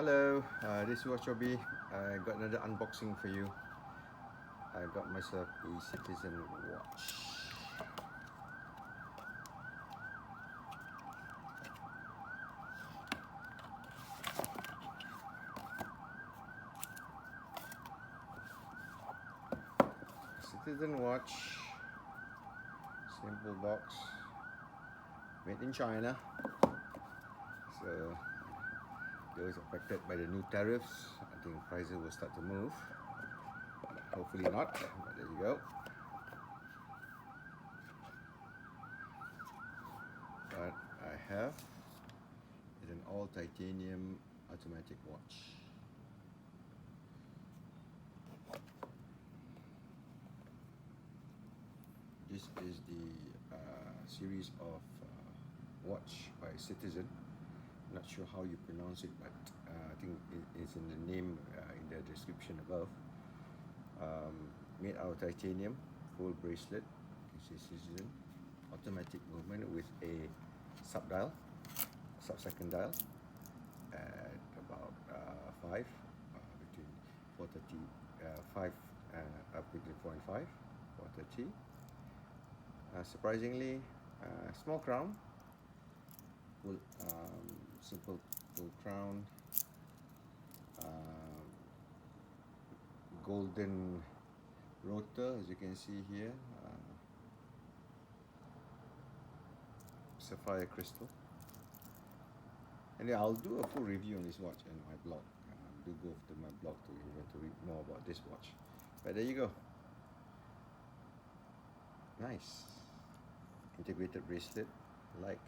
Hello, this is Watchobi. I got another unboxing for you. I got myself a Citizen watch. Citizen watch, simple box, made in China. So those affected by the new tariffs, I think prices will start to move. Hopefully not, but there you go. What I have is an all titanium automatic watch. This is the series of watch by Citizen. Not sure how you pronounce it, but I think it's in the name in the description above. Made out of titanium, full bracelet. This is Citizen, automatic movement with a sub-dial, sub-second dial at about 5, between 4:30, 5 up between 4 and 5, 4:30. Surprisingly, small crown, simple full crown, golden rotor as you can see here, sapphire crystal. And yeah, I'll do a full review on this watch on my blog. Do go to my blog to read more about this watch. But there you go. Nice integrated bracelet, like,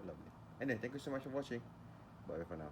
lovely. Anyway, thank you so much for watching. Bye for now.